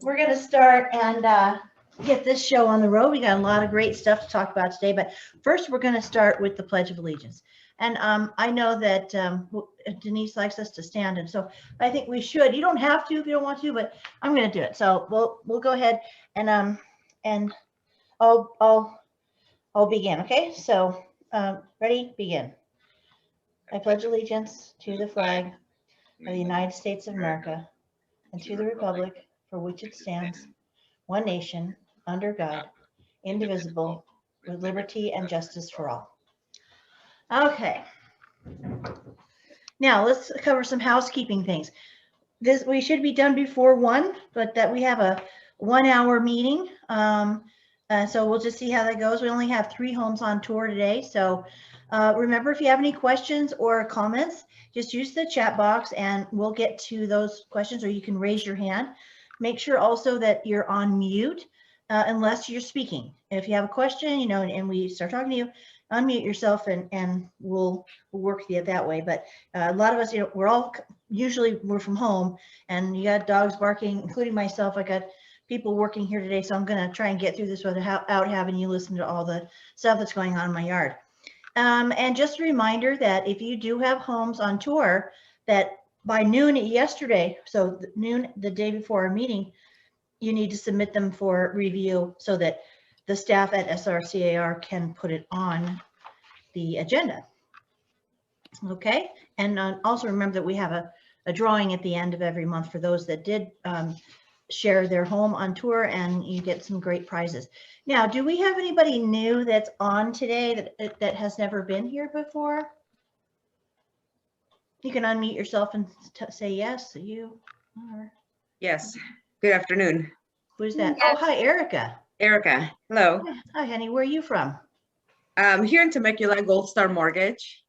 We're going to start and get this show on the road. We got a lot of great stuff to talk about today, but first we're going to start with the Pledge of Allegiance. And I know that Denise likes us to stand, and so I think we should. You don't have to if you don't want to, but I'm going to do it. So we'll go ahead and I'll begin. Okay. So ready? Begin. I pledge allegiance to the flag of the United States of America and to the republic for which it stands, one nation, under God, indivisible, with liberty and justice for all. Okay. Now let's cover some housekeeping things. We should be done before 1, but that we have a 1-hour meeting. So we'll just see how that goes. We only have 3 homes on tour today. So remember, if you have any questions or comments, just use the chat box and we'll get to those questions, or you can raise your hand. Make sure also that you're on mute unless you're speaking. If you have a question, and we start talking to you, unmute yourself and we'll work with you that way. But a lot of us, we're from home, and you got dogs barking, including myself. I got people working here today, so I'm going to try and get through this without having you listen to all the stuff that's going on in my yard. And just a reminder that if you do have homes on tour, that by noon yesterday, so noon the day before our meeting, you need to submit them for review so that the staff at SRCAR can put it on the agenda. Okay, and also remember that we have a drawing at the end of every month for those that did share their home on tour, and you get some great prizes. Now, do we have anybody new that's on today that has never been here before? You can unmute yourself and say yes. You are. Yes. Good afternoon. Who's that? Yes. Oh, hi, Erica. Erica. Hello. Hi, honey. Where are you from? Here in Temecula, Gold Star Mortgage.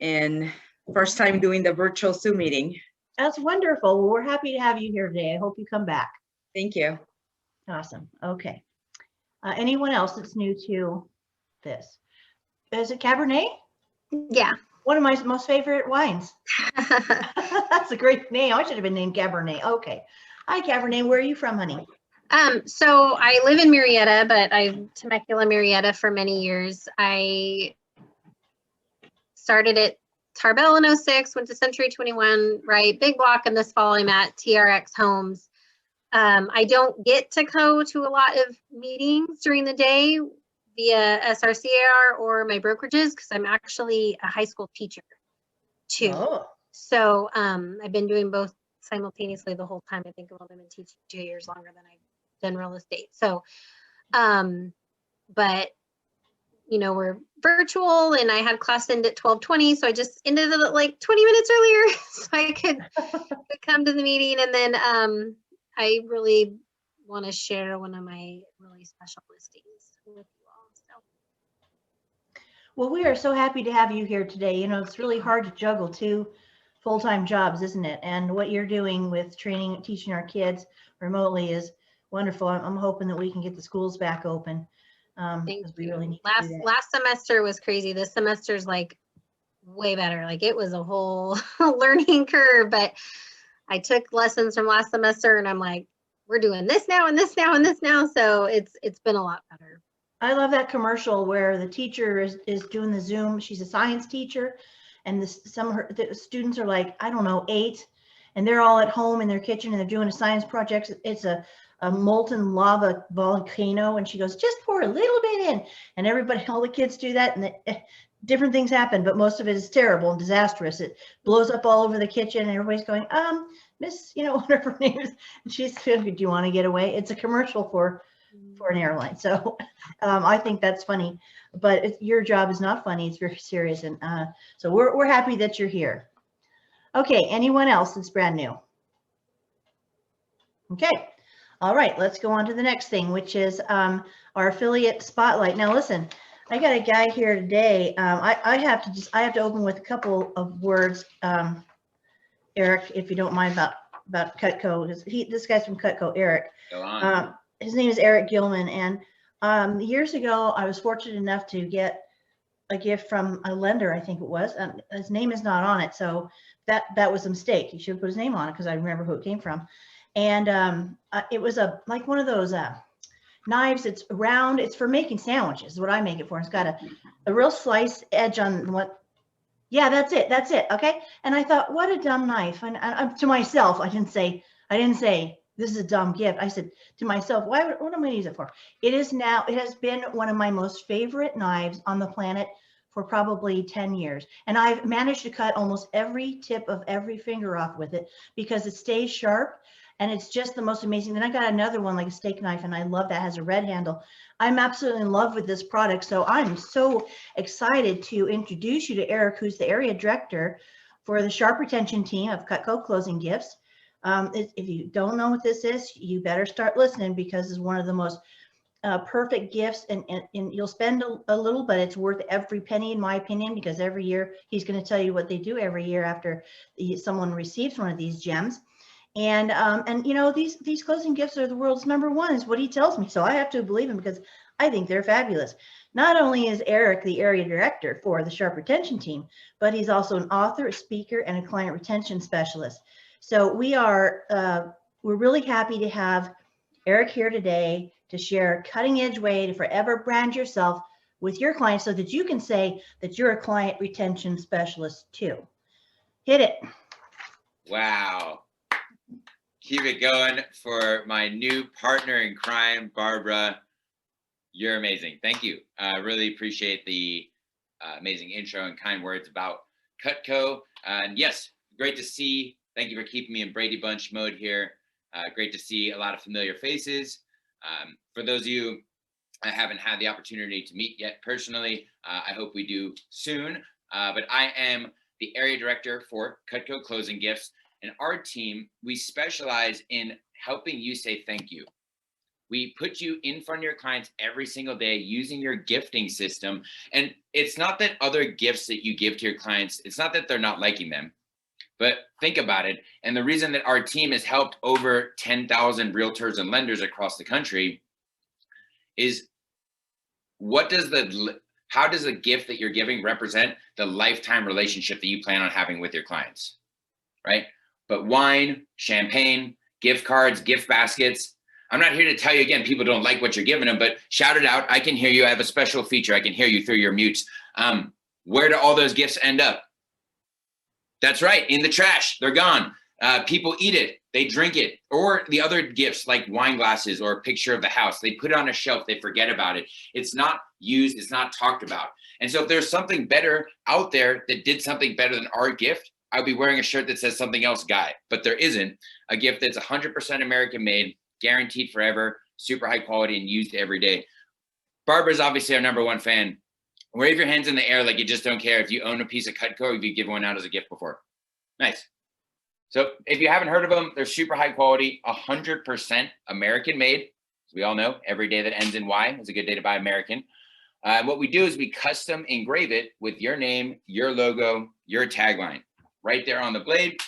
And first time doing the virtual Zoom meeting. That's wonderful. Well, we're happy to have you here today. I hope you come back. Thank you. Awesome. Okay. Anyone else that's new to this? Is it Cabernet? Yeah. One of my most favorite wines. That's a great name. I should have been named Cabernet. Okay. Hi, Cabernet. Where are you from, honey? So I live in Murrieta, but I've Temecula, Murrieta for many years. I started at Tarbell in 06, went to Century 21, right? Big block, and this fall I'm at TRX Homes. I don't get to go to a lot of meetings during the day via SRCAR or my brokerages because I'm actually a high school teacher too. Oh. So I've been doing both simultaneously the whole time. I think I've only been teaching 2 years longer than I've done real estate. So, but we're virtual, and I had class end at 12:20, so I just ended it like 20 minutes earlier so I could come to the meeting. And then I really want to share one of my really special listings with you all. So. Well, we are so happy to have you here today. It's really hard to juggle 2 full-time jobs, isn't it? And what you're doing with training, teaching our kids remotely is wonderful. I'm hoping that we can get the schools back open. Thank we you. really need to do that. Last semester was crazy. This semester's like way better. Like it was a whole learning curve, but I took lessons from last semester, and I'm like, we're doing this now and this now and this now. So it's been a lot better. I love that commercial where the teacher is doing the Zoom. She's a science teacher, and the students are like, I don't know, 8, and they're all at home in their kitchen and they're doing a science project. It's a molten lava volcano, and she goes, just pour a little bit in, and everybody, all the kids do that, and different things happen, but most of it is terrible and disastrous. It blows up all over the kitchen, and everybody's going, Miss, whatever her name is, and she's, do you want to get away? It's a commercial for an airline. So I think that's funny, but your job is not funny. It's very serious, and so we're happy that you're here. Okay, anyone else that's brand new? Okay. All right, let's go on to the next thing, which is our affiliate spotlight. Now, listen, I got a guy here today. I have to open with a couple of words, Eric, if you don't mind, about Cutco. This guy's from Cutco, Eric. Go on. His name is Eric Gilman, and years ago, I was fortunate enough to get a gift from a lender, I think it was. His name is not on it, so that was a mistake. He should have put his name on it because I remember who it came from. And it was like one of those knives. It's round. It's for making sandwiches is what I make it for. It's got a real slice edge on what. Yeah, that's it. That's it. Okay. And I thought, what a dumb knife. And to myself, I didn't say this is a dumb gift. I said to myself, what am I going to use it for? It has been one of my most favorite knives on the planet for probably 10 years. And I've managed to cut almost every tip of every finger off with it because it stays sharp and it's just the most amazing. Then I got another one like a steak knife and I love that, it has a red handle. I'm absolutely in love with this product. So I'm so excited to introduce you to Eric, who's the area director for the Sharp Retention team of Cutco Closing Gifts. If you don't know what this is, you better start listening because it's one of the most perfect gifts, and you'll spend a little, but it's worth every penny in my opinion, because every year he's going to tell you what they do every year after someone receives one of these gems. And you know, these closing gifts are the world's #1 is what he tells me. So I have to believe him because I think they're fabulous. Not only is Eric the area director for the Sharp Retention team, but he's also an author, a speaker, and a client retention specialist. So we're really happy to have Eric here today to share a cutting edge way to forever brand yourself with your clients so that you can say that you're a client retention specialist too. Hit it. Wow. Keep it going for my new partner in crime, Barbara. You're amazing. Thank you. I really appreciate the amazing intro and kind words about Cutco. And yes, great to see. Thank you for keeping me in Brady Bunch mode here. Great to see a lot of familiar faces. For those of you I haven't had the opportunity to meet yet personally, I hope we do soon. But I am the area director for Cutco Closing Gifts. And our team, we specialize in helping you say thank you. We put you in front of your clients every single day using your gifting system. And it's not that other gifts that you give to your clients, it's not that they're not liking them, but think about it. And the reason that our team has helped over 10,000 realtors and lenders across the country is how does the gift that you're giving represent the lifetime relationship that you plan on having with your clients, right? But wine, champagne, gift cards, gift baskets. I'm not here to tell you again, people don't like what you're giving them, but shout it out. I can hear you. I have a special feature. I can hear you through your mutes. Where do all those gifts end up? That's right, in the trash. They're gone. People eat it. They drink it. Or the other gifts like wine glasses or a picture of the house. They put it on a shelf. They forget about it. It's not used. It's not talked about. And so if there's something better out there that did something better than our gift, I'd be wearing a shirt that says something else, guy. But there isn't. A gift that's 100% American made, guaranteed forever, super high quality, and used every day. Barbara's obviously our #1 fan. Wave your hands in the air like you just don't care if you own a piece of Cutco or if you give one out as a gift before. Nice. So if you haven't heard of them, they're super high quality, 100% American made. As we all know, every day that ends in Y is a good day to buy American. What we do is we custom engrave it with your name, your logo, your tagline right there on the blade.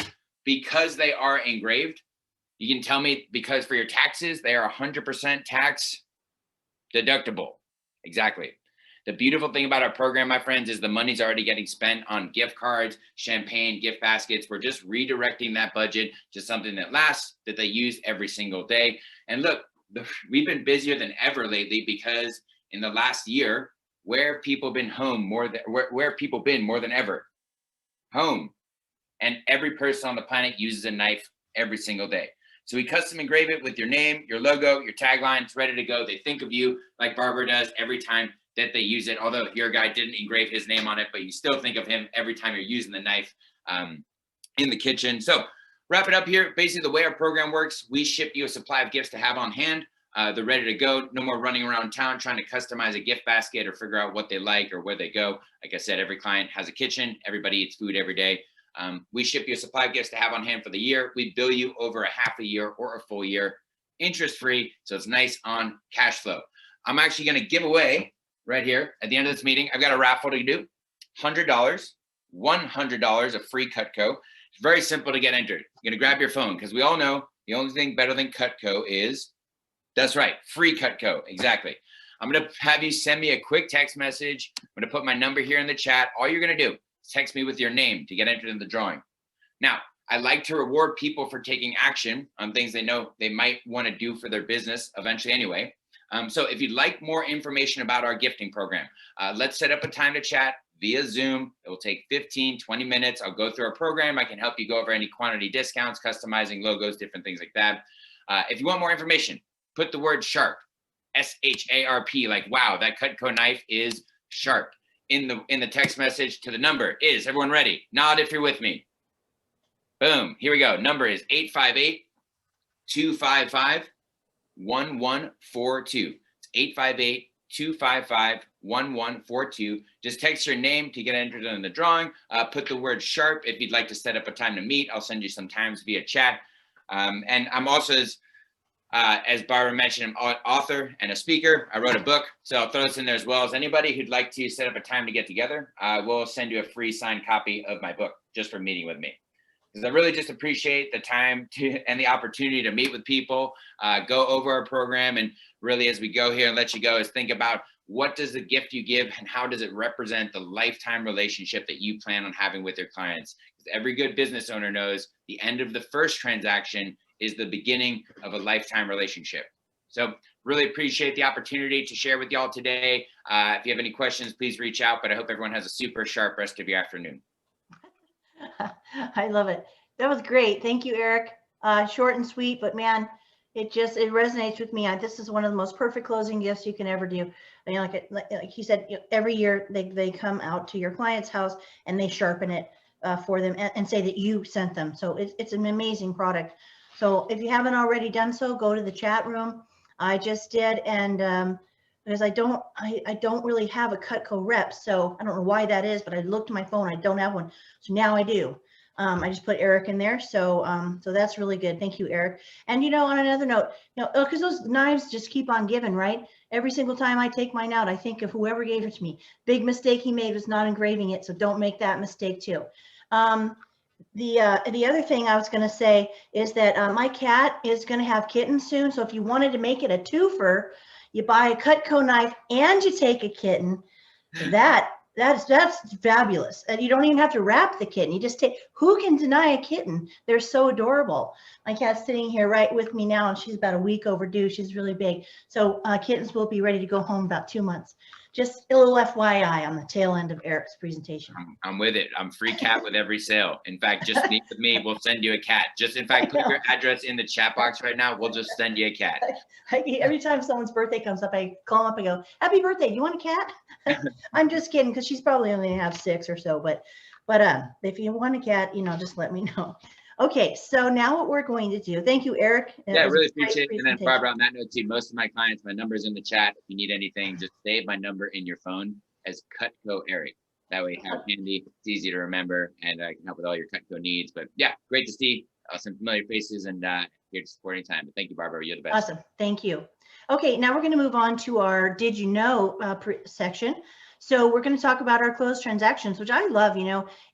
Because they are engraved, you can tell me because for your taxes, they are 100% tax deductible. Exactly. The beautiful thing about our program, my friends, is the money's already getting spent on gift cards, champagne, gift baskets. We're just redirecting that budget to something that lasts, that they use every single day. And look, we've been busier than ever lately because in the last year, where have people been home more than ever? Home. And every person on the planet uses a knife every single day. So we custom engrave it with your name, your logo, your tagline. It's ready to go. They think of you like Barbara does every time that they use it. Although your guy didn't engrave his name on it, but you still think of him every time you're using the knife in the kitchen. So wrap it up here. Basically, the way our program works, we ship you a supply of gifts to have on hand. They're ready to go. No more running around town trying to customize a gift basket or figure out what they like or where they go. Like I said, every client has a kitchen. Everybody eats food every day. We ship you a supply of gifts to have on hand for the year. We bill you over a half a year or a full year, interest-free, so it's nice on cash flow. I'm actually going to give away right here at the end of this meeting. I've got a raffle to do. $100, $100 of free Cutco. It's very simple to get entered. You're going to grab your phone because we all know the only thing better than Cutco is, that's right, free Cutco. Exactly. I'm going to have you send me a quick text message. I'm going to put my number here in the chat. All you're going to do, text me with your name to get entered in the drawing. Now, I like to reward people for taking action on things they know they might want to do for their business eventually anyway. So if you'd like more information about our gifting program, let's set up a time to chat via Zoom. It will take 15, 20 minutes. I'll go through our program. I can help you go over any quantity discounts, customizing logos, different things like that. If you want more information, put the word sharp, S-H-A-R-P, like, wow, that Cutco knife is sharp in the text message to the number. Is everyone ready? Nod if you're with me. Boom, here we go. Number is 858-255-1142. It's 858-255-1142. Just text your name to get entered in the drawing. Put the word sharp if you'd like to set up a time to meet. I'll send you some times via chat. And I'm also, as Barbara mentioned, I'm an author and a speaker. I wrote a book, so I'll throw this in there as well. As anybody who'd like to set up a time to get together, I will send you a free signed copy of my book just for meeting with me. Because I really just appreciate the time and the opportunity to meet with people, go over our program, and really as we go here and let you go is think about what does the gift you give and how does it represent the lifetime relationship that you plan on having with your clients. Because every good business owner knows the end of the first transaction is the beginning of a lifetime relationship. So really appreciate the opportunity to share with y'all today. If you have any questions, please reach out, but I hope everyone has a super sharp rest of your afternoon. I love it. That was great. Thank you, Eric. Short and sweet, but man, it resonates with me. This is one of the most perfect closing gifts you can ever do. I mean, like he said, every year they come out to your client's house and they sharpen it for them and say that you sent them. So it's an amazing product. So if you haven't already done so, go to the chat room. I just did, and because I don't really have a Cutco rep, so I don't know why that is, but I looked at my phone, I don't have one, so now I do. I just put Eric in there, so so that's really good. Thank you, Eric. And on another note, because those knives just keep on giving, right? Every single time I take mine out, I think of whoever gave it to me. Big mistake he made was not engraving it, so don't make that mistake too. The other thing I was going to say is that my cat is going to have kittens soon, so if you wanted to make it a twofer, you buy a Cutco knife and you take a kitten. That's fabulous. And you don't even have to wrap the kitten. You just take, who can deny a kitten? They're so adorable. My cat's sitting here right with me now, and she's about a week overdue. She's really big. So kittens will be ready to go home about 2 months. Just a little FYI on the tail end of Eric's presentation. I'm with it. I'm free cat with every sale. In fact, just meet with me. We'll send you a cat. Just in fact, put your address in the chat box right now. We'll just send you a cat. Every time someone's birthday comes up, I call them up and go, "Happy birthday! You want a cat?" I'm just kidding, because she's probably only gonna have 6 or so. But if you want a cat, just let me know. Okay, so now what we're going to do, thank you, Eric. Yeah, I really appreciate it. And then Barbara, on that note too, most of my clients, my number's in the chat. If you need anything, just save my number in your phone as Cutco Eric. That way you have it handy, it's easy to remember, and I can help with all your Cutco needs. But yeah, great to see some familiar faces and here to support anytime. But thank you, Barbara, you're the best. Awesome, thank you. Okay, now we're gonna move on to our Did You Know section. So we're going to talk about our closed transactions, which I love.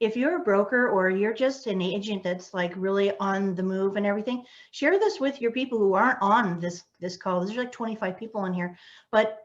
If you're a broker or you're just an agent that's like really on the move and everything, share this with your people who aren't on this call. There's like 25 people in here, but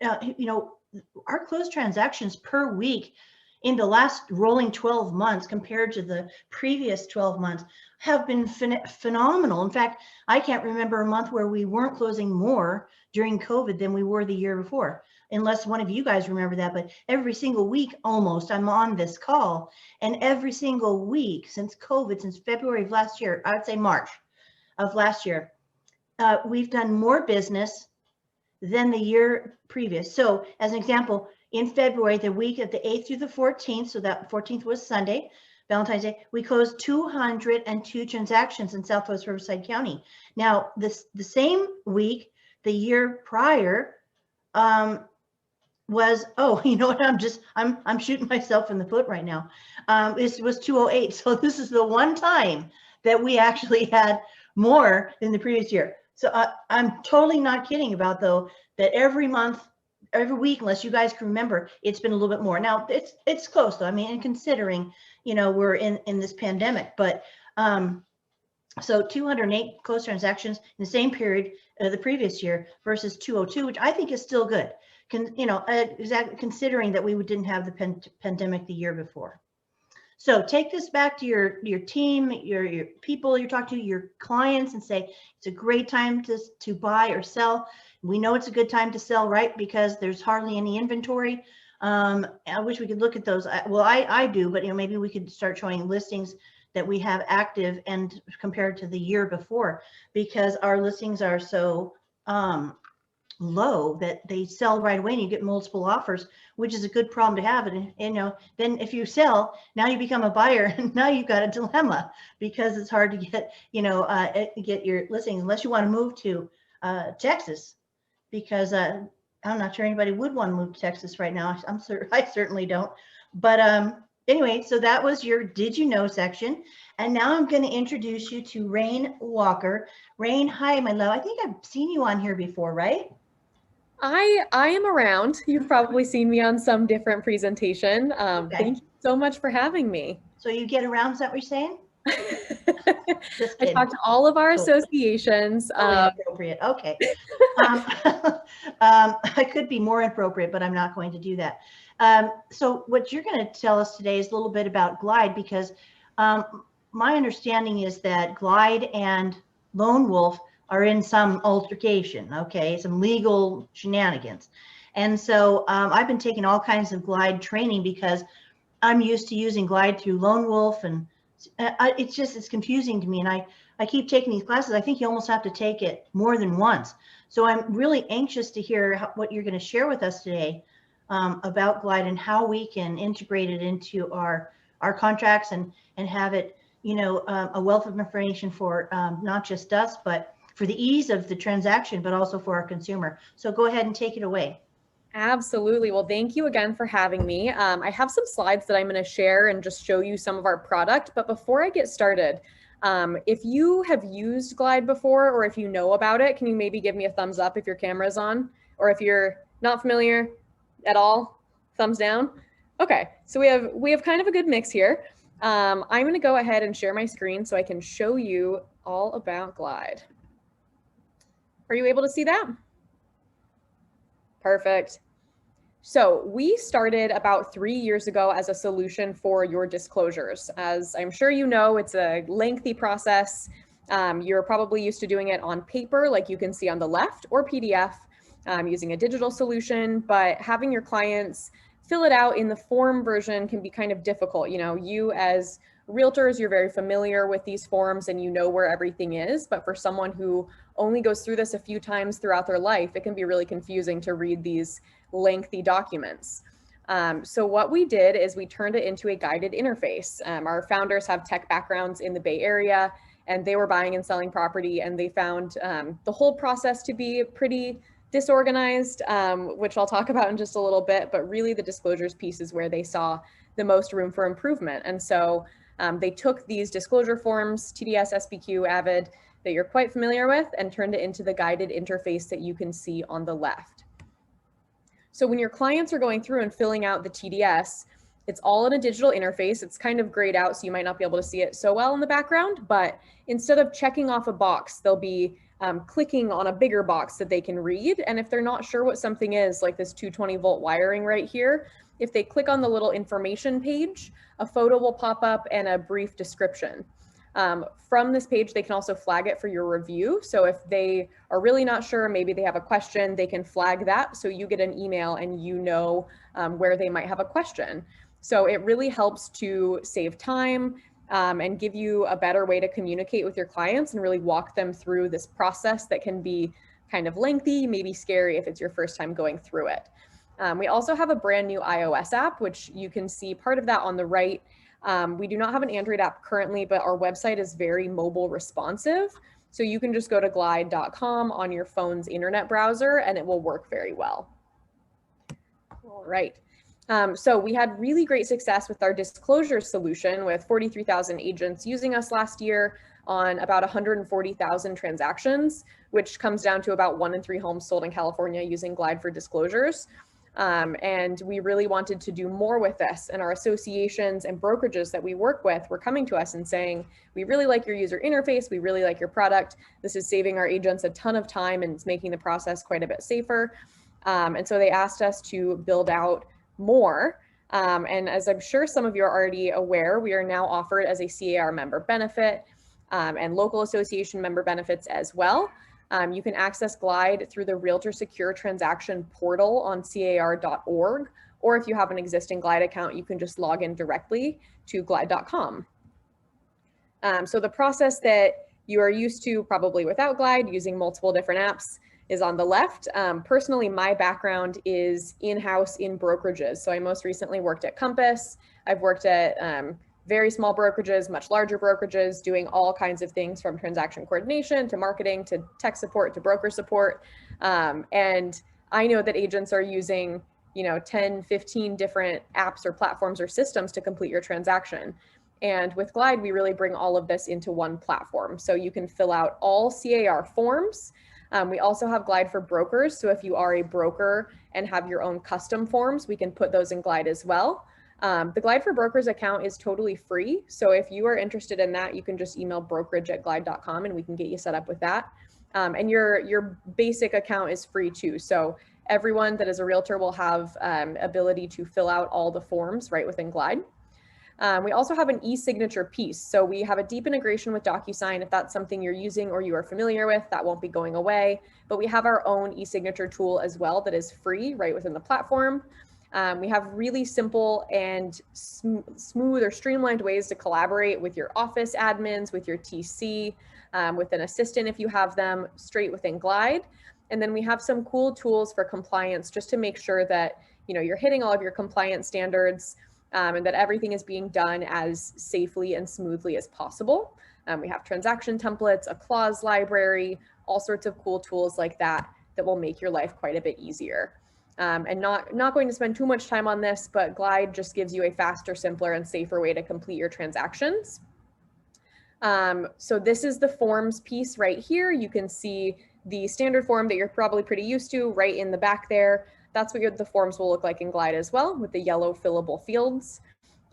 our closed transactions per week in the last rolling 12 months compared to the previous 12 months have been phenomenal. In fact, I can't remember a month where we weren't closing more during COVID than we were the year before. Unless one of you guys remember that, but every single week almost I'm on this call, and every single week since COVID, since February of last year, I would say March of last year, we've done more business than the year previous. So as an example, in February, the week of the 8th through the 14th, so that 14th was Sunday, Valentine's Day, we closed 202 transactions in Southwest Riverside County. Now the same week, the year prior, was, you know what, I'm shooting myself in the foot right now. This was 208. So this is the one time that we actually had more than the previous year. So I'm totally not kidding about, though, that every month, every week, unless you guys can remember, it's been a little bit more. Now it's close though. I mean, and considering, we're in this pandemic, but so 208 closed transactions in the same period the previous year versus 202, which I think is still good. Exactly, considering that we didn't have the pandemic the year before. So take this back to your team, your people you're talking to, your clients, and say it's a great time to buy or sell. We know it's a good time to sell, right? Because there's hardly any inventory. I wish we could look at those. Well, I do, but maybe we could start showing listings that we have active and compared to the year before, because our listings are so low that they sell right away and you get multiple offers, which is a good problem to have. And then if you sell, now you become a buyer and now you've got a dilemma, because it's hard to get get your listings unless you want to move to Texas, because I'm not sure anybody would want to move to Texas right now. I certainly don't. But anyway, so that was your Did You Know section. And now I'm going to introduce you to Rain Walker. Rain, hi, my love. I think I've seen you on here before, right? I am around. You've probably seen me on some different presentation. Okay. Thank you so much for having me. So you get around, is that what you're saying? Just I kidding. talked to all of our Oh. associations. Totally appropriate. Okay. I could be more appropriate, but I'm not going to do that. So what you're going to tell us today is a little bit about Glide, because my understanding is that Glide and Lone Wolf are in some altercation, okay, some legal shenanigans. And so I've been taking all kinds of Glide training because I'm used to using Glide through Lone Wolf, and it's confusing to me. And I keep taking these classes. I think you almost have to take it more than once. So I'm really anxious to hear what you're going to share with us today about Glide and how we can integrate it into our contracts and have it, a wealth of information for not just us, but for the ease of the transaction, but also for our consumer. So go ahead and take it away. Absolutely. Well, thank you again for having me. I have some slides that I'm going to share and just show you some of our product. But before I get started, if you have used Glide before, or if you know about it, can you maybe give me a thumbs up if your camera's on? Or if you're not familiar at all, thumbs down. Okay, so we have kind of a good mix here. I'm going to go ahead and share my screen so I can show you all about Glide. Are you able to see that? Perfect. So we started about 3 years ago as a solution for your disclosures. As I'm sure you know, it's a lengthy process. You're probably used to doing it on paper, like you can see on the left, or PDF, using a digital solution, but having your clients fill it out in the form version can be kind of difficult. You as realtors, you're very familiar with these forms and you know where everything is, but for someone who only goes through this a few times throughout their life, it can be really confusing to read these lengthy documents. So what we did is we turned it into a guided interface. Our founders have tech backgrounds in the Bay Area, and they were buying and selling property, and they found the whole process to be pretty disorganized, which I'll talk about in just a little bit, but really the disclosures piece is where they saw the most room for improvement. And so they took these disclosure forms, TDS, SPQ, AVID, that you're quite familiar with, and turned it into the guided interface that you can see on the left. So when your clients are going through and filling out the TDS, it's all in a digital interface. It's kind of grayed out, so you might not be able to see it so well in the background, but instead of checking off a box, they'll be clicking on a bigger box that they can read. And if they're not sure what something is, like this 220 volt wiring right here, if they click on the little information page, a photo will pop up and a brief description. From this page, they can also flag it for your review. So if they are really not sure, maybe they have a question, they can flag that. So you get an email and you know where they might have a question. So it really helps to save time and give you a better way to communicate with your clients and really walk them through this process that can be kind of lengthy, maybe scary if it's your first time going through it. We also have a brand new iOS app, which you can see part of that on the right. We do not have an Android app currently, but our website is very mobile responsive. So you can just go to glide.com on your phone's internet browser and it will work very well. All right. So we had really great success with our disclosure solution with 43,000 agents using us last year on about 140,000 transactions, which comes down to about 1 in 3 homes sold in California using Glide for disclosures. And we really wanted to do more with this, and our associations and brokerages that we work with were coming to us and saying, we really like your user interface, we really like your product, this is saving our agents a ton of time and it's making the process quite a bit safer. And so they asked us to build out more. And as I'm sure some of you are already aware, we are now offered as a CAR member benefit and local association member benefits as well. You can access Glide through the Realtor Secure Transaction portal on car.org, or if you have an existing Glide account, you can just log in directly to glide.com. So the process that you are used to probably without Glide, using multiple different apps, is on the left. Personally, my background is in-house in brokerages. So I most recently worked at Compass. I've worked at very small brokerages, much larger brokerages, doing all kinds of things from transaction coordination to marketing to tech support to broker support. And I know that agents are using 10, 15 different apps or platforms or systems to complete your transaction. And with Glide, we really bring all of this into one platform. So you can fill out all CAR forms. We also have Glide for brokers. So if you are a broker and have your own custom forms, we can put those in Glide as well. The Glide for Brokers account is totally free. So if you are interested in that, you can just email brokerage@glide.com and we can get you set up with that. And your basic account is free too. So everyone that is a realtor will have ability to fill out all the forms right within Glide. We also have an e-signature piece. So we have a deep integration with DocuSign. If that's something you're using or you are familiar with, that won't be going away. But we have our own e-signature tool as well that is free right within the platform. We have really simple and smooth or streamlined ways to collaborate with your office admins, with your TC, with an assistant if you have them, straight within Glide. And then we have some cool tools for compliance just to make sure that you're hitting all of your compliance standards and that everything is being done as safely and smoothly as possible. We have transaction templates, a clause library, all sorts of cool tools like that that will make your life quite a bit easier. And not going to spend too much time on this, but Glide just gives you a faster, simpler, and safer way to complete your transactions. So this is the forms piece right here. You can see the standard form that you're probably pretty used to right in the back there. That's what the forms will look like in Glide as well, with the yellow fillable fields.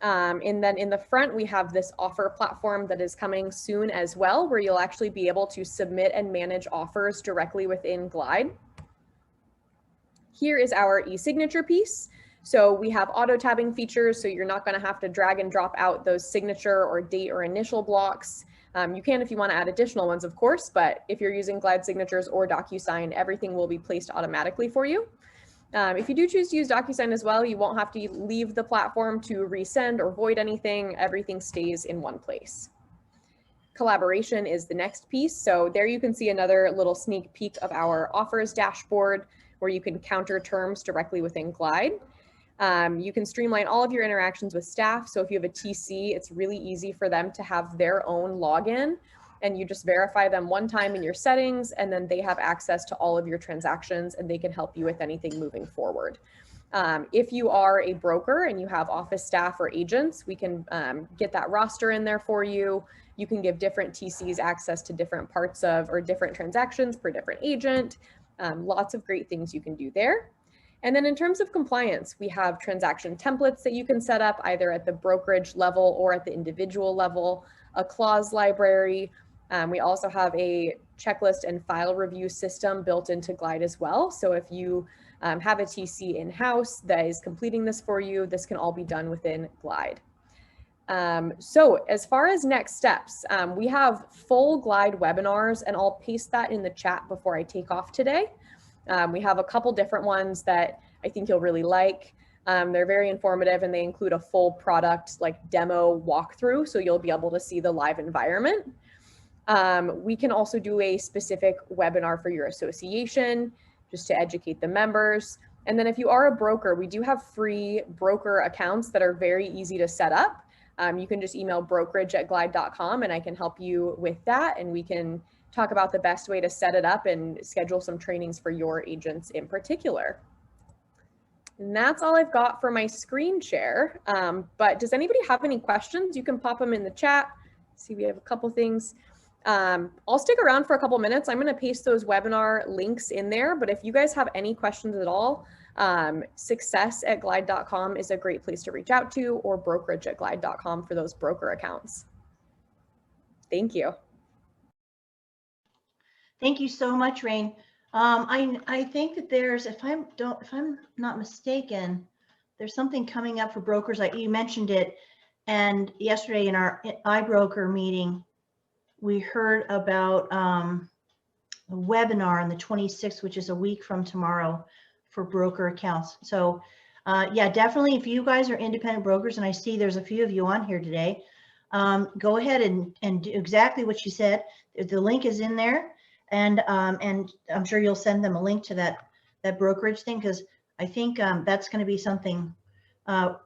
And then in the front, we have this offer platform that is coming soon as well, where you'll actually be able to submit and manage offers directly within Glide. Here is our e-signature piece. So we have auto tabbing features, so you're not going to have to drag and drop out those signature or date or initial blocks. You can if you want to add additional ones, of course, but if you're using Glide signatures or DocuSign, everything will be placed automatically for you. If you do choose to use DocuSign as well, you won't have to leave the platform to resend or void anything. Everything stays in one place. Collaboration is the next piece. So there you can see another little sneak peek of our offers dashboard where you can counter terms directly within Glide. You can streamline all of your interactions with staff. So if you have a TC, it's really easy for them to have their own login, and you just verify them one time in your settings, and then they have access to all of your transactions and they can help you with anything moving forward. If you are a broker and you have office staff or agents, we can get that roster in there for you. You can give different TCs access to different parts of or different transactions per different agent. Lots of great things you can do there. And then in terms of compliance, we have transaction templates that you can set up either at the brokerage level or at the individual level, a clause library. We also have a checklist and file review system built into Glide as well. So if you have a TC in-house that is completing this for you, this can all be done within Glide. So as far as next steps, we have full Glide webinars, and I'll paste that in the chat before I take off today. We have a couple different ones that I think you'll really like. They're very informative and they include a full product like demo walkthrough, so you'll be able to see the live environment. We can also do a specific webinar for your association just to educate the members. And then if you are a broker, we do have free broker accounts that are very easy to set up. You can just email brokerage@glide.com and I can help you with that, and we can talk about the best way to set it up and schedule some trainings for your agents in particular. And that's all I've got for my screen share. But does anybody have any questions? You can pop them in the chat. See, we have a couple things. I'll stick around for a couple minutes. I'm going to paste those webinar links in there, but if you guys have any questions at all, success@glide.com is a great place to reach out to, or brokerage@glide.com for those broker accounts. Thank you. Thank you so much, Rain. I think that there's, if I'm not mistaken, there's something coming up for brokers. Like you mentioned it. And yesterday in our iBroker meeting, we heard about a webinar on the 26th, which is a week from tomorrow, for broker accounts. So yeah, definitely if you guys are independent brokers, and I see there's a few of you on here today, go ahead and do exactly what you said. The link is in there, and I'm sure you'll send them a link to that brokerage thing, because I think that's going to be something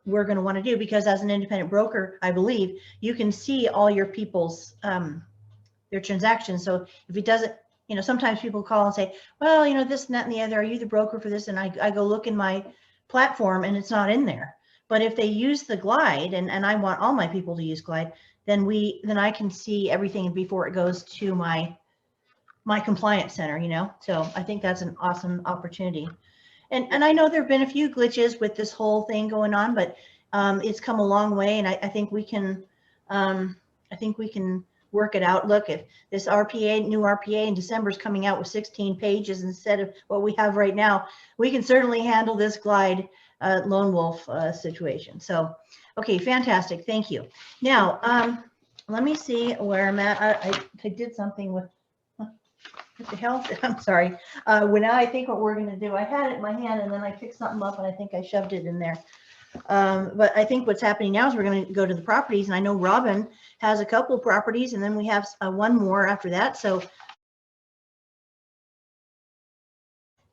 we're going to want to do, because as an independent broker, I believe you can see all your people's their transactions. So if it doesn't, sometimes people call and say, well, this and that and the other, are you the broker for this? And I go look in my platform and it's not in there. But if they use the Glide, and I want all my people to use Glide, then I can see everything before it goes to my compliance center, So I think that's an awesome opportunity. And I know there have been a few glitches with this whole thing going on, but it's come a long way, and I think we can work it out. Look, if this new RPA in December is coming out with 16 pages instead of what we have right now, we can certainly handle this Glide lone wolf situation. So, okay, fantastic. Thank you. Now, let me see where I'm at. I did something with what the hell? I'm sorry. Well, now I think what we're going to do, I had it in my hand and then I picked something up and I think I shoved it in there. But I think what's happening now is we're going to go to the properties, and I know Robin has a couple of properties, and then we have one more after that. So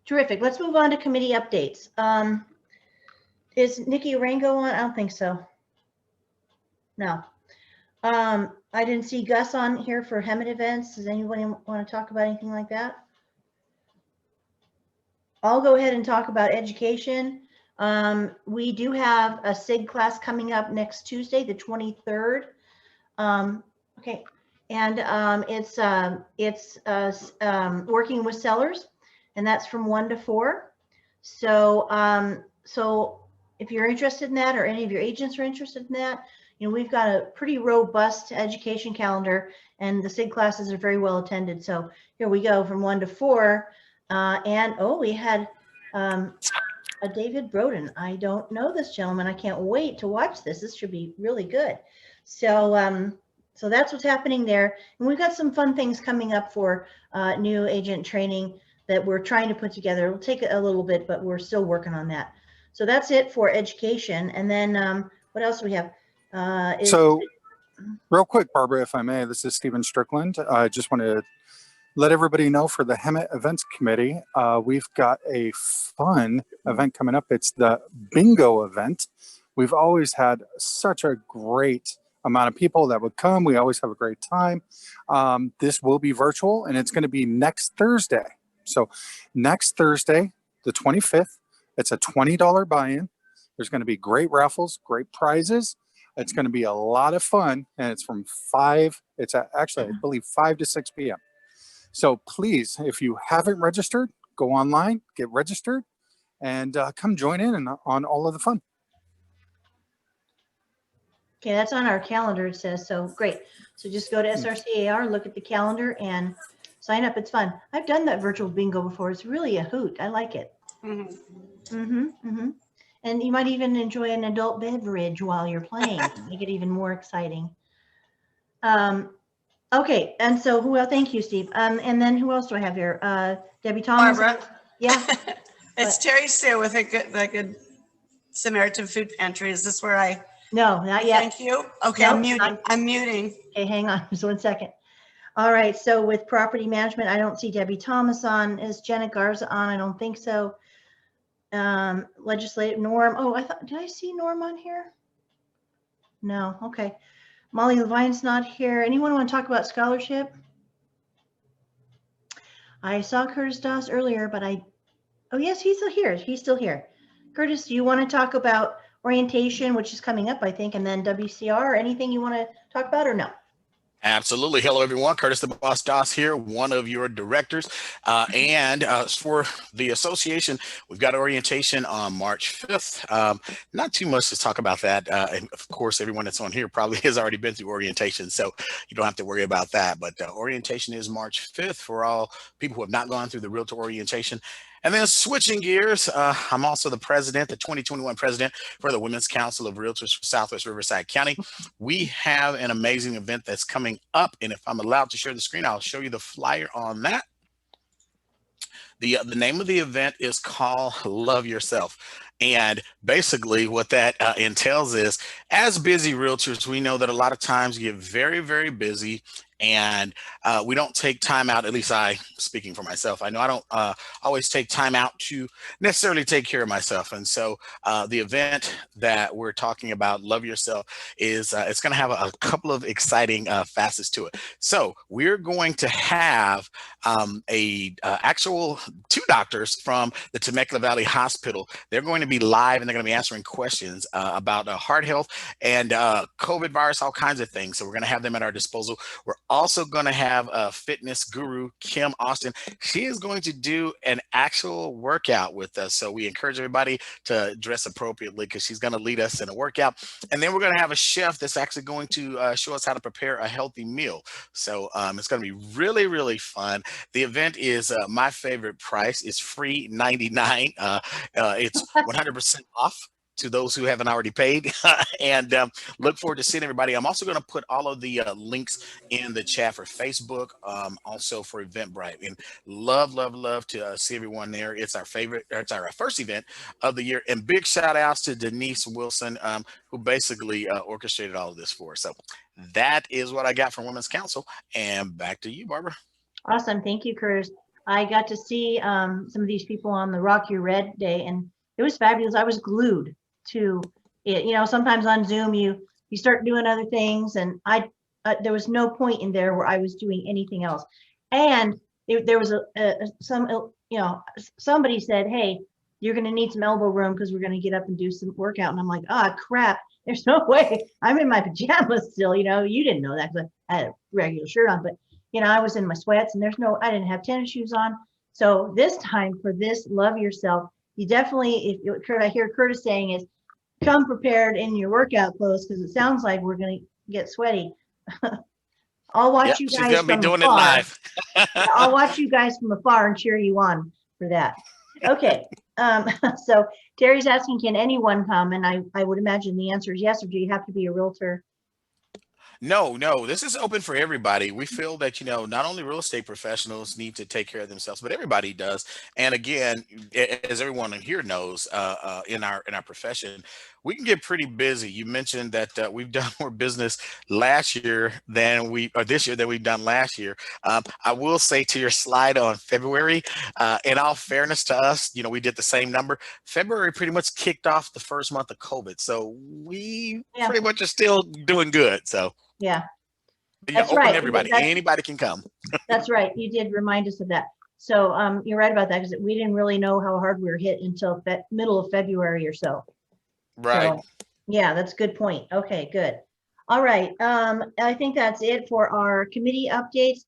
terrific. Let's move on to committee updates. Is Nikki Rango on? I don't think so. No. I didn't see Gus on here for Hemet events. Does anybody want to talk about anything like that? I'll go ahead and talk about education. We do have a SIG class coming up next Tuesday, the 23rd. Okay, and it's working with sellers, and that's from 1 to 4. So so if you're interested in that, or any of your agents are interested in that, we've got a pretty robust education calendar, and the SIG classes are very well attended. So here we go, from 1 to 4. And we had a David Broden. I don't know this gentleman. I can't wait to watch this. This should be really good. So so that's what's happening there. And we've got some fun things coming up for new agent training that we're trying to put together. It'll take a little bit, but we're still working on that. So that's it for education. And then what else do we have? So real quick, Barbara, if I may, this is Stephen Strickland. I just want to let everybody know, for the Hemet Events Committee, we've got a fun event coming up. It's the bingo event. We've always had such a great amount of people that would come. We always have a great time. This will be virtual, and it's going to be next Thursday. So next Thursday, the 25th, it's a $20 buy-in. There's going to be great raffles, great prizes. It's going to be a lot of fun, and it's from 5. It's actually, I believe, 5 to 6 p.m. So please, if you haven't registered, go online, get registered, and come join in on all of the fun. Okay, that's on our calendar, it says. So great. So just go to SRCAR, look at the calendar, and sign up. It's fun. I've done that virtual bingo before. It's really a hoot. I like it. And you might even enjoy an adult beverage while you're playing. Make it even more exciting. Okay, and so who else? Thank you, Steve. And then who else do I have here? Debbie Thomas. Barbara. Yeah. It's Terry Sue with a good Samaritan Food Pantry. Is this where I? No, not yet. Thank you. Okay, Nope, I'm muting. Okay, hang on just 1 second. All right, so with property management, I don't see Debbie Thomas on. Is Jenna Garza on? I don't think so. Legislative Norm. Oh, did I see Norm on here? No, okay. Molly Levine's not here. Anyone want to talk about scholarship? I saw Curtis Doss earlier, but oh yes, he's still here. He's still here. Curtis, do you want to talk about orientation, which is coming up, I think, and then WCR, or anything you want to talk about, or no? Absolutely. Hello, everyone. Curtis the Boss Doss here, one of your directors. And for the association, we've got orientation on March 5th. Not too much to talk about that. And of course, everyone that's on here probably has already been through orientation, so you don't have to worry about that. But orientation is March 5th for all people who have not gone through the Realtor orientation. And then switching gears, I'm also the president, the 2021 president for the Women's Council of Realtors for Southwest Riverside County. We have an amazing event that's coming up. And if I'm allowed to share the screen, I'll show you the flyer on that. The name of the event is called Love Yourself. And basically what that entails is, as busy realtors, we know that a lot of times you get very, very busy, and we don't take time out. At least I, speaking for myself, I know I don't always take time out to necessarily take care of myself. And so the event that we're talking about, Love Yourself, is it's going to have a couple of exciting facets to it. So we're going to have actual two doctors from the Temecula Valley Hospital. They're going to be live, and they're going to be answering questions about heart health and COVID virus, all kinds of things. So we're going to have them at our disposal. We're also going to have a fitness guru, Kim Austin. She is going to do an actual workout with us. So we encourage everybody to dress appropriately, because she's going to lead us in a workout. And then we're going to have a chef that's actually going to show us how to prepare a healthy meal. So it's going to be really, really fun. The event is my favorite price. It's free $99. It's 100% off to those who haven't already paid. And look forward to seeing everybody. I'm also going to put all of the links in the chat for Facebook, also for Eventbrite. And love to see everyone there. It's our favorite, it's our first event of the year. And big shout outs to Denise Wilson, who basically orchestrated all of this for us. So that is what I got from Women's Council. And back to you, Barbara. Awesome. Thank you, Curtis. I got to see some of these people on the Rock Your Red Day, and it was fabulous. I was glued to it. You know, sometimes on Zoom, you start doing other things, and there was no point in there where I was doing anything else. And there was somebody said, hey, you're going to need some elbow room because we're going to get up and do some workout. And I'm like, ah, crap. There's no way. I'm in my pajamas still. You know, you didn't know that because I had a regular shirt on, but you know, I was in my sweats, and I didn't have tennis shoes on. So this time for this Love Yourself, you definitely, I hear Curtis saying is, come prepared in your workout clothes, because it sounds like we're going to get sweaty. I'll watch you guys she's gonna be from doing afar. it live. I'll watch you guys from afar and cheer you on for that. Okay. So Terry's asking, can anyone come? And I would imagine the answer is yes, or do you have to be a realtor? No, this is open for everybody. We feel that, you know, not only real estate professionals need to take care of themselves, but everybody does. And again, as everyone here knows, in our profession, we can get pretty busy. You mentioned that we've done more business this year than we've done last year. I will say, to your slide on February, in all fairness to us, you know, we did the same number. February pretty much kicked off the first month of COVID. So we pretty much are still doing good. So yeah, that's right. Everybody, anybody can come. That's right. You did remind us of that. So you're right about that, because we didn't really know how hard we were hit until middle of February or so. Right. So, yeah, that's a good point. Okay, good. All right. I think that's it for our committee updates.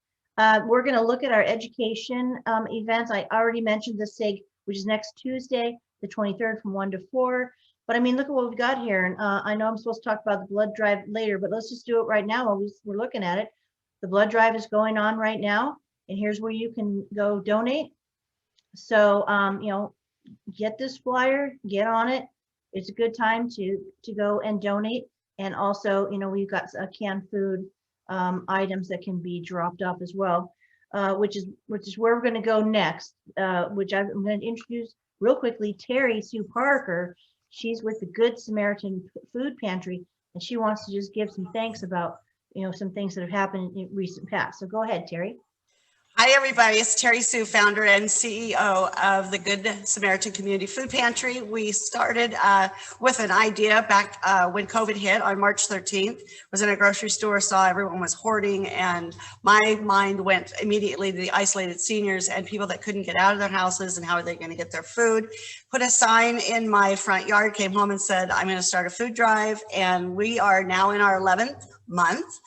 We're going to look at our education events. I already mentioned the SIG, which is next Tuesday, the 23rd, from 1 to 4. But I mean, look at what we've got here. And I know I'm supposed to talk about the blood drive later, but let's just do it right now while we're looking at it. The blood drive is going on right now, and here's where you can go donate. So, you know, get this flyer, get on it. It's a good time to go and donate. And also, you know, we've got canned food items that can be dropped off as well, which is where we're going to go next, which I'm going to introduce real quickly, Terry Sue Parker. She's with the Good Samaritan Food Pantry, and she wants to just give some thanks about, you know, some things that have happened in recent past. So go ahead, Terry. Hi, everybody. It's Terry Sue, founder and CEO of the Good Samaritan Community Food Pantry. We started with an idea back when COVID hit on March 13th. Was in a grocery store, saw everyone was hoarding, and my mind went immediately to the isolated seniors and people that couldn't get out of their houses, and how are they going to get their food. Put a sign in my front yard, came home and said, I'm going to start a food drive, and we are now in our 11th month.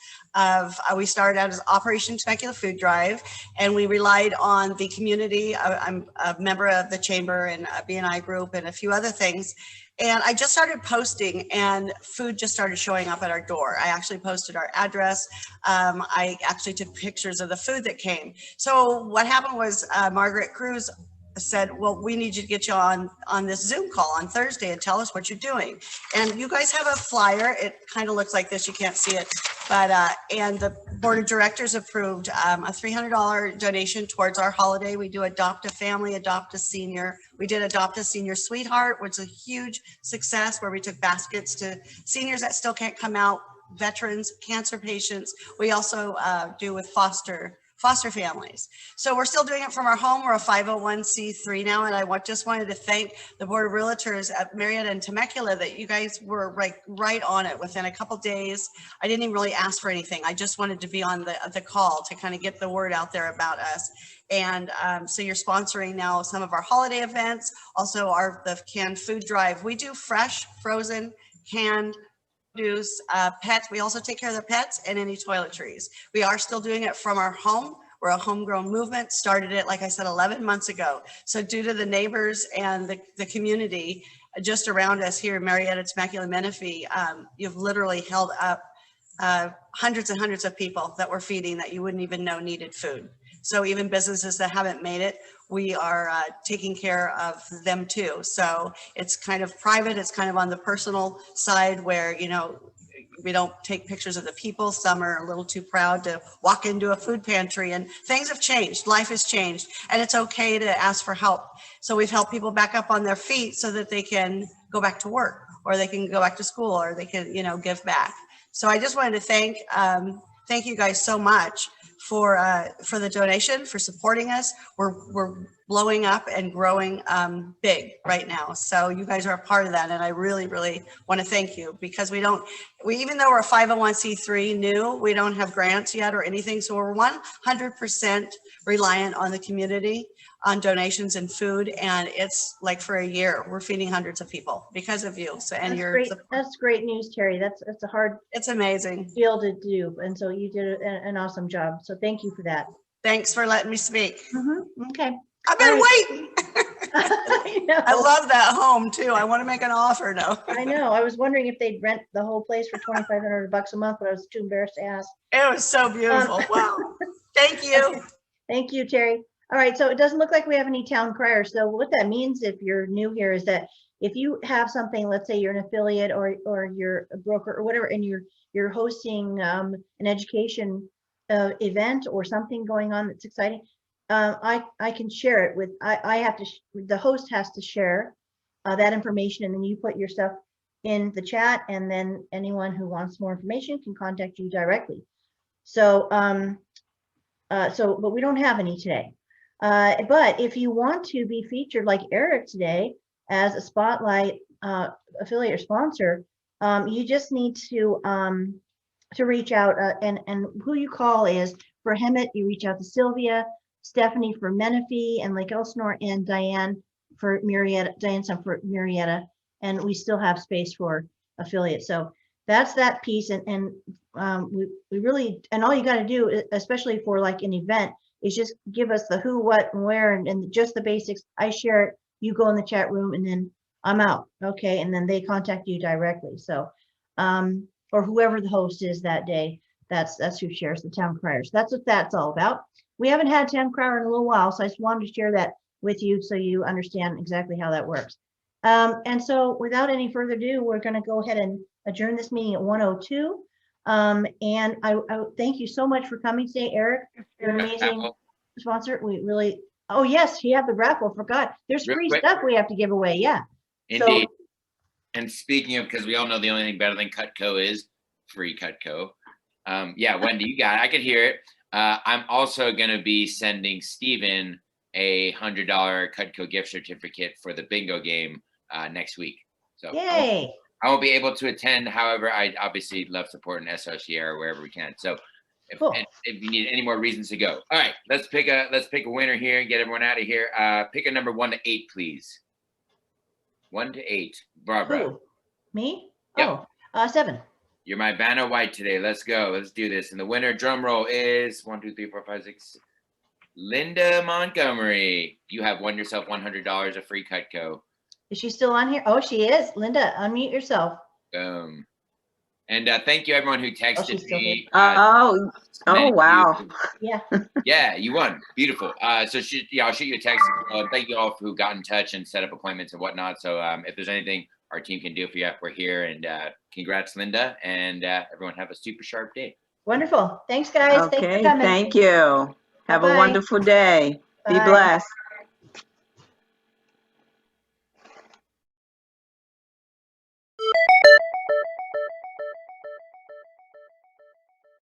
We started out as Operation Temecula Food Drive, and we relied on the community. I'm a member of the chamber and a BNI group and a few other things. And I just started posting, and food just started showing up at our door. I actually posted our address. I actually took pictures of the food that came. So what happened was Margaret Cruz said, well, we need you to get you on this Zoom call on Thursday and tell us what you're doing. And you guys have a flyer. It kind of looks like this. You can't see it, but and the board of directors approved a $300 donation towards our holiday. We do adopt a family, adopt a senior. We did adopt a senior sweetheart, which is a huge success, where we took baskets to seniors that still can't come out, veterans, cancer patients. We also do with foster families. So we're still doing it from our home. We're a 501c3 now. And I just wanted to thank the board of realtors at Murrieta and Temecula that you guys were right on it within a couple days. I didn't even really ask for anything. I just wanted to be on the call to kind of get the word out there about us. And so you're sponsoring now some of our holiday events, also the canned food drive. We do fresh, frozen, canned produce, pets. We also take care of the pets and any toiletries. We are still doing it from our home. We're a homegrown movement, started it, like I said, 11 months ago. So due to the neighbors and the community just around us here in Murrieta, Temecula, Menifee, you've literally held up hundreds and hundreds of people that we're feeding that you wouldn't even know needed food. So even businesses that haven't made it, we are taking care of them too. So it's kind of private. It's kind of on the personal side where, you know, we don't take pictures of the people. Some are a little too proud to walk into a food pantry, and things have changed. Life has changed, and it's okay to ask for help. So we've helped people back up on their feet so that they can go back to work, or they can go back to school, or they can, you know, give back. So I just wanted to thank you guys so much for the donation, for supporting us. We're blowing up and growing big right now. So you guys are a part of that. And I really, really want to thank you, because even though we're a 501c3 new, we don't have grants yet or anything. So we're 100% reliant on the community, on donations and food. And it's like for a year, we're feeding hundreds of people because of you. So, and That's great news, Terry. That's a hard it's amazing deal to do. And so you did an awesome job. So thank you for that. Thanks for letting me speak. Okay. I've been waiting. I know. I love that home too. I want to make an offer now. I know. I was wondering if they'd rent the whole place for $2,500 a month, but I was too embarrassed to ask. It was so beautiful. Wow. Thank you. Okay. Thank you, Terry. All right. So it doesn't look like we have any town criers. So what that means, if you're new here, is that if you have something, let's say you're an affiliate or you're a broker or whatever, and you're hosting an education event or something going on that's exciting, I can share it with, the host has to share that information, and then you put your stuff in the chat, and then anyone who wants more information can contact you directly. So, but we don't have any today. But if you want to be featured like Eric today as a spotlight affiliate or sponsor, you just need to reach out, and who you call is for Hemet, you reach out to Sylvia, Stephanie for Menifee and Lake Elsinore, and Diane for Murrieta, for Murrieta, and we still have space for affiliates. So that's that piece, and we really, and all you got to do, especially for like an event, is just give us the who, what, and where, and just the basics. I share it, you go in the chat room, and then I'm out, okay? And then they contact you directly. So, or whoever the host is that day, that's who shares the town criers. That's what that's all about. We haven't had town crier in a little while, so I just wanted to share that with you so you understand exactly how that works. And so without any further ado, we're going to go ahead and adjourn this meeting at 1:02. And I thank you so much for coming today, Eric. You're an amazing sponsor. We really, oh yes, you have the raffle, forgot. There's free stuff we have to give away, yeah. Indeed. So, and speaking of, because we all know the only thing better than Cutco is free Cutco. Yeah, Wendy, you got it. I could hear it. I'm also going to be sending Steven a $100 Cutco gift certificate for the bingo game next week. So yay! I won't be able to attend. However, I obviously love supporting SRCR or wherever we can. So if you need any more reasons to go. All right, let's pick a winner here and get everyone out of here. Pick a number 1 to 8, please. 1 to 8. Barbara. Who? Me? Yep. Oh, 7. You're my Vanna White today. Let's go. Let's do this. And the winner, drum roll, is 1, 2, 3, 4, 5, 6. Linda Montgomery. You have won yourself $100 of free Cutco. Is she still on here? Oh, she is. Linda, unmute yourself. And And thank you everyone who she's texted still me. Oh, thank wow. you. Yeah. Yeah, you won. Beautiful. So I'll shoot you a text. Thank you all who got in touch and set up appointments and whatnot. So if there's anything our team can do for you, we're here. And congrats, Linda. And everyone have a super sharp day. Wonderful. Thanks, guys. Thanks for Okay, coming. thank you. Have Bye-bye. a wonderful day. Be Bye. blessed.